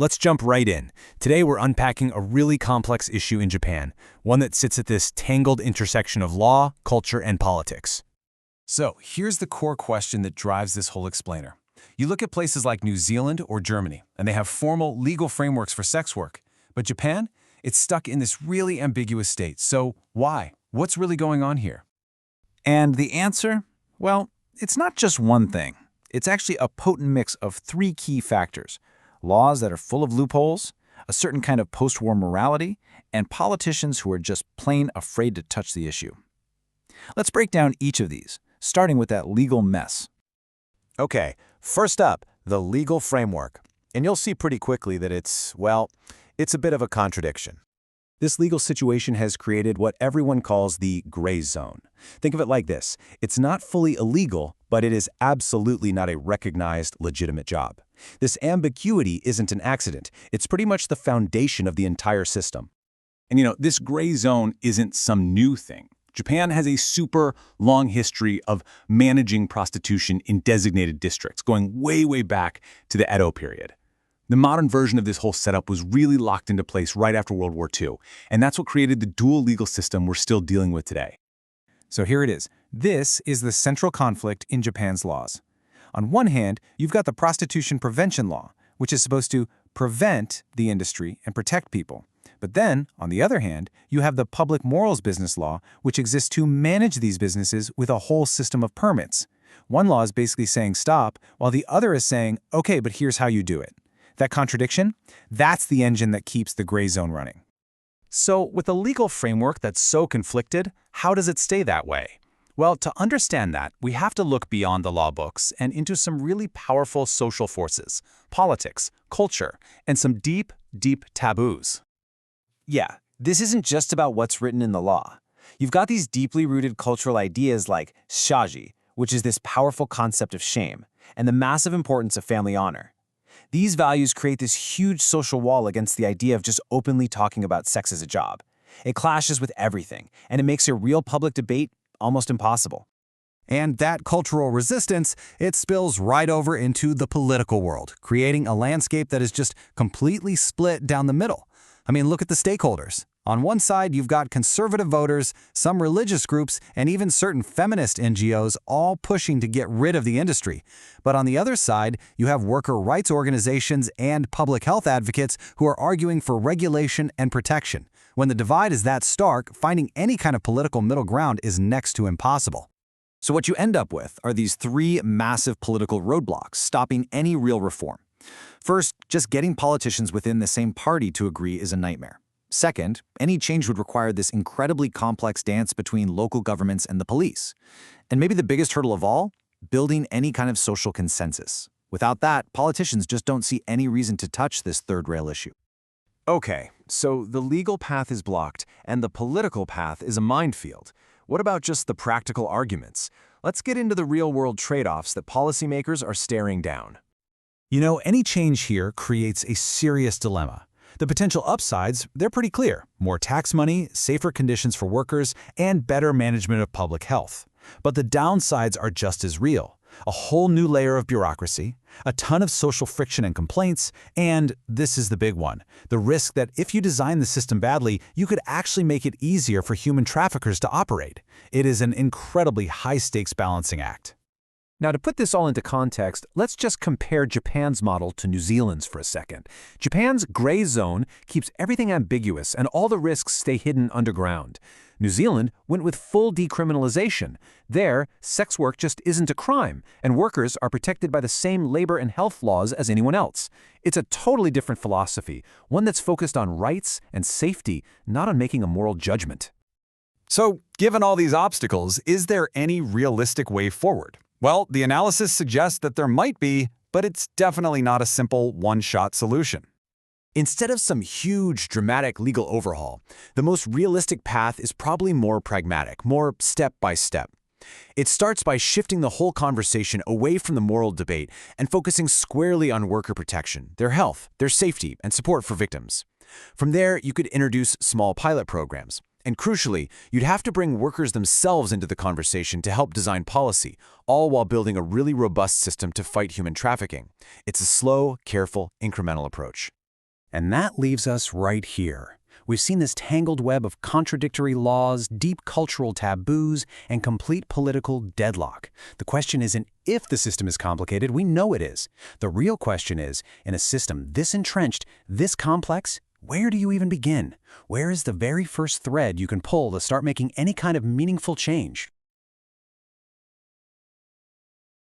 let's jump right in. Today we're unpacking a really complex issue in Japan, one that sits at this tangled intersection of law, culture, and politics. So, here's the core question that drives this whole explainer. You look at places like New Zealand or Germany, and they have formal legal frameworks for sex work. But Japan? It's stuck in this really ambiguous state. So, why? What's really going on here? And the answer? Well, it's not just one thing. It's actually a potent mix of three key factors: laws that are full of loopholes, a certain kind of post-war morality, and politicians who are just plain afraid to touch the issue. Let's break down each of these, starting with that legal mess. Okay, first up, the legal framework. And you'll see pretty quickly that it's a bit of a contradiction. This legal situation has created what everyone calls the gray zone. Think of it like this. It's not fully illegal, but it is absolutely not a recognized, legitimate job. This ambiguity isn't an accident. It's pretty much the foundation of the entire system. And this gray zone isn't some new thing. Japan has a super long history of managing prostitution in designated districts, going way, way back to the Edo period. The modern version of this whole setup was really locked into place right after World War II, and that's what created the dual legal system we're still dealing with today. So here it is. This is the central conflict in Japan's laws. On one hand, you've got the prostitution prevention law, which is supposed to prevent the industry and protect people. But then, on the other hand, you have the public morals business law, which exists to manage these businesses with a whole system of permits. One law is basically saying stop, while the other is saying, okay, but here's how you do it. That contradiction? That's the engine that keeps the gray zone running. So, with a legal framework that's so conflicted, how does it stay that way? Well, to understand that, we have to look beyond the law books and into some really powerful social forces, politics, culture, and some deep, deep taboos. Yeah, this isn't just about what's written in the law. You've got these deeply rooted cultural ideas like shaji, which is this powerful concept of shame, and the massive importance of family honor. These values create this huge social wall against the idea of just openly talking about sex as a job. It clashes with everything, and it makes a real public debate almost impossible. And that cultural resistance, it spills right over into the political world, creating a landscape that is just completely split down the middle. I mean, look at the stakeholders. On one side, you've got conservative voters, some religious groups, and even certain feminist NGOs all pushing to get rid of the industry. But on the other side, you have worker rights organizations and public health advocates who are arguing for regulation and protection. When the divide is that stark, finding any kind of political middle ground is next to impossible. So what you end up with are these three massive political roadblocks stopping any real reform. First, just getting politicians within the same party to agree is a nightmare. Second, any change would require this incredibly complex dance between local governments and the police. And maybe the biggest hurdle of all, building any kind of social consensus. Without that, politicians just don't see any reason to touch this third rail issue. Okay, so the legal path is blocked, and the political path is a minefield. What about just the practical arguments? Let's get into the real-world trade-offs that policymakers are staring down. Any change here creates a serious dilemma. The potential upsides, they're pretty clear. More tax money, safer conditions for workers, and better management of public health. But the downsides are just as real. A whole new layer of bureaucracy, a ton of social friction and complaints, and this is the big one, the risk that if you design the system badly, you could actually make it easier for human traffickers to operate. It is an incredibly high-stakes balancing act. Now, to put this all into context, let's just compare Japan's model to New Zealand's for a second. Japan's gray zone keeps everything ambiguous and all the risks stay hidden underground. New Zealand went with full decriminalization. There, sex work just isn't a crime, and workers are protected by the same labor and health laws as anyone else. It's a totally different philosophy, one that's focused on rights and safety, not on making a moral judgment. So, given all these obstacles, is there any realistic way forward? Well, the analysis suggests that there might be, but it's definitely not a simple one-shot solution. Instead of some huge, dramatic legal overhaul, the most realistic path is probably more pragmatic, more step-by-step. It starts by shifting the whole conversation away from the moral debate and focusing squarely on worker protection, their health, their safety, and support for victims. From there, you could introduce small pilot programs. And crucially, you'd have to bring workers themselves into the conversation to help design policy, all while building a really robust system to fight human trafficking. It's a slow, careful, incremental approach. And that leaves us right here. We've seen this tangled web of contradictory laws, deep cultural taboos, and complete political deadlock. The question isn't if the system is complicated, we know it is. The real question is, in a system this entrenched, this complex, where do you even begin? Where is the very first thread you can pull to start making any kind of meaningful change?